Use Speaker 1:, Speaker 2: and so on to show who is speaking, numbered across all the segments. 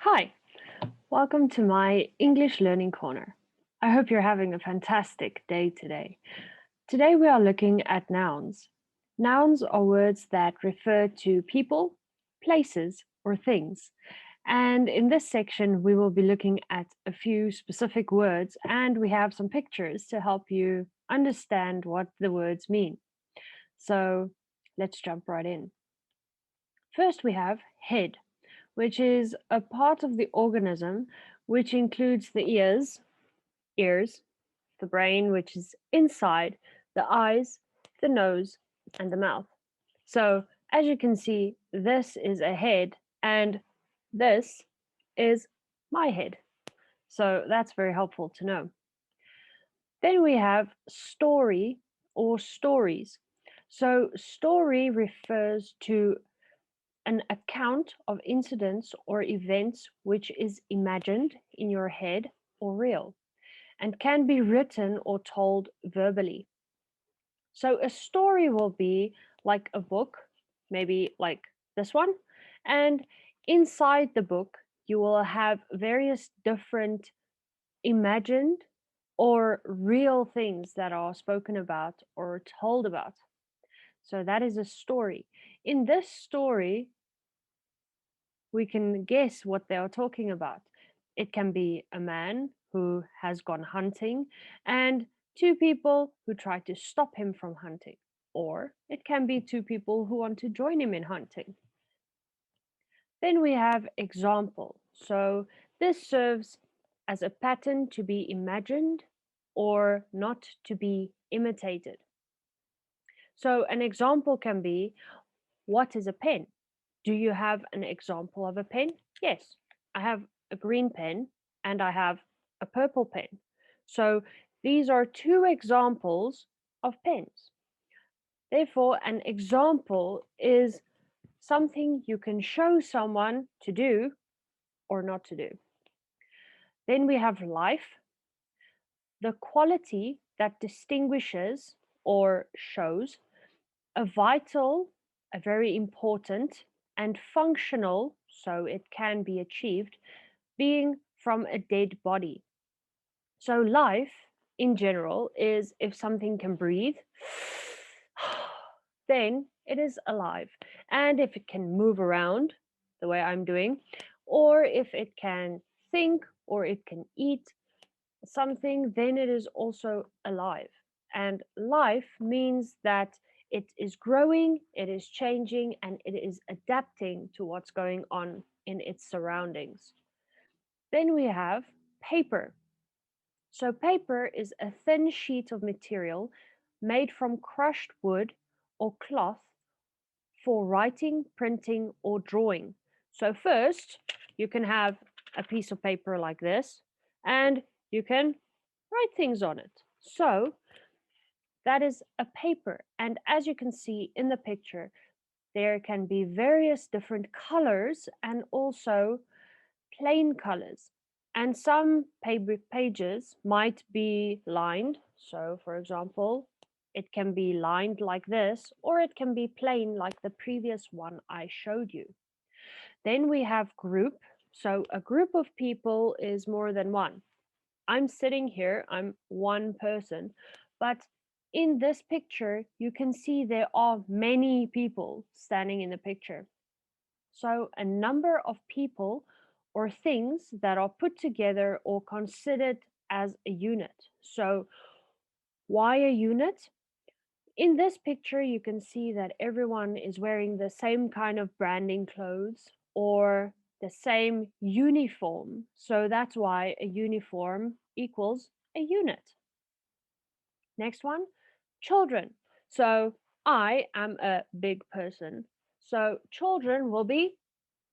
Speaker 1: Hi, welcome to my English Learning Corner. I hope you're having a fantastic day today. Today we are looking at nouns. Nouns are words that refer to people, places, or things. And in this section, we will be looking at a few specific words and we have some pictures to help you understand what the words mean. So let's jump right in. First, we have head, which is a part of the organism which includes the ears, the brain, which is inside, the eyes, the nose, and the mouth. So, as you can see, this is a head, and this is my head. So, that's very helpful to know. Then we have story or stories. So, story refers to an account of incidents or events which is imagined in your head or real and can be written or told verbally. So a story will be like a book, maybe like this one, and inside the book you will have various different imagined or real things that are spoken about or told about. So that is a story. In this story, we can guess what they are talking about. It can be a man who has gone hunting and two people who try to stop him from hunting, or it can be two people who want to join him in hunting. Then we have example. So this serves as a pattern to be imagined or not to be imitated. So an example can be, what is a pen? Do you have an example of a pen? Yes, I have a green pen and I have a purple pen. So these are two examples of pens. Therefore, an example is something you can show someone to do or not to do. Then we have life, the quality that distinguishes or shows a vital, a very important, and functional, so it can be achieved, being from a dead body. So, life in general is if something can breathe, then it is alive. And if it can move around the way I'm doing, or if it can think or it can eat something, then it is also alive. And life means that it is growing, it is changing, and it is adapting to what's going on in its surroundings. Then we have paper. So, paper is a thin sheet of material made from crushed wood or cloth for writing, printing, or drawing. So, first, you can have a piece of paper like this, and you can write things on it. So, that is a paper. And as you can see in the picture, there can be various different colors and also plain colors. And some pages might be lined. So, for example, it can be lined like this, or it can be plain like the previous one I showed you. Then we have group. So, a group of people is more than one. I'm sitting here, I'm one person, but in this picture, you can see there are many people standing in the picture. So, a number of people or things that are put together or considered as a unit. So, why a unit? In this picture, you can see that everyone is wearing the same kind of branding clothes or the same uniform. So, that's why a uniform equals a unit. Next one, children. So, I am a big person. So, children will be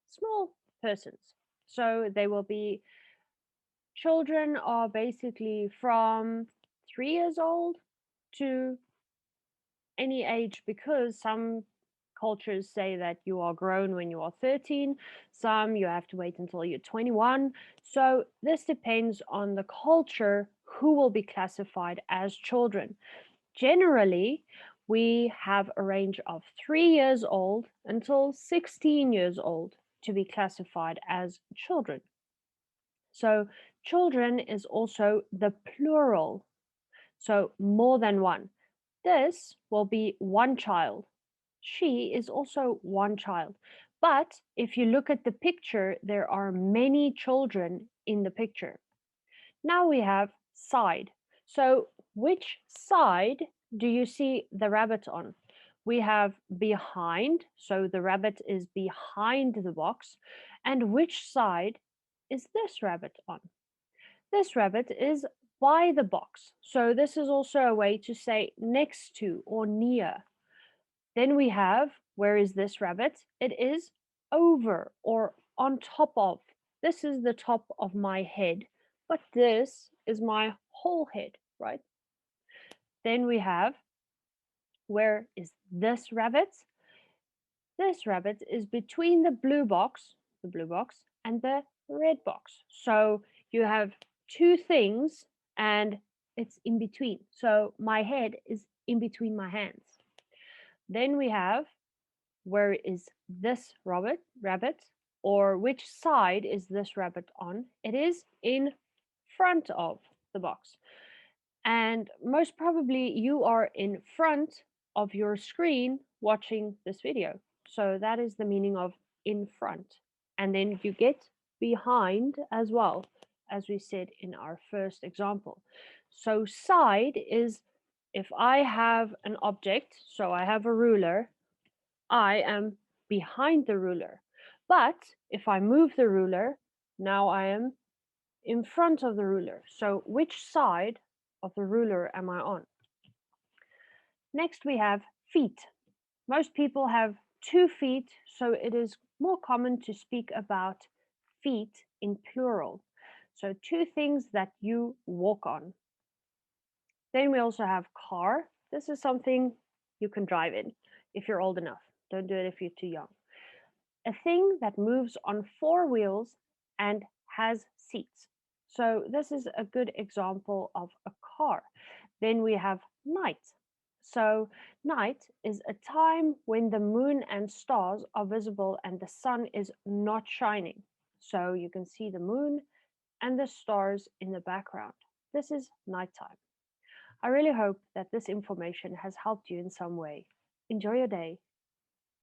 Speaker 1: small persons. So they will be children are basically from 3 years old to any age because some cultures say that you are grown when you are 13, some you have to wait until you're 21. So this depends on the culture who will be classified as children. Generally, we have a range of 3 years old until 16 years old to be classified as children. So children is also the plural, so more than one. This will be one child. She is also one child. But if you look at the picture, there are many children in the picture. Now we have side. So which side do you see the rabbit on? We have behind, so the rabbit is behind the box. And which side is this rabbit on? This rabbit is by the box. So this is also a way to say next to or near. Then we have, where is this rabbit? It is over or on top of. This is the top of my head, but this is my whole head, right? Then we have, where is this rabbit? This rabbit is between the blue box, and the red box. So you have two things and it's in between. So my head is in between my hands. Then we have, where is this rabbit, or which side is this rabbit on? It is in front of the box. And most probably you are in front of your screen watching this video. So that is the meaning of in front. And then you get behind as well, as we said in our first example. So side is if I have an object, so I have a ruler, I am behind the ruler. But if I move the ruler, now I am in front of the ruler. So which side of the ruler am I on? Next we have feet. Most people have 2 feet, so it is more common to speak about feet in plural. So two things that you walk on. Then we also have car. This is something you can drive in if you're old enough. Don't do it if you're too young. A thing that moves on 4 wheels and has seats. So this is a good example of a car. Then we have night. So night is a time when the moon and stars are visible and the sun is not shining. So you can see the moon and the stars in the background. This is nighttime. I really hope that this information has helped you in some way. Enjoy your day.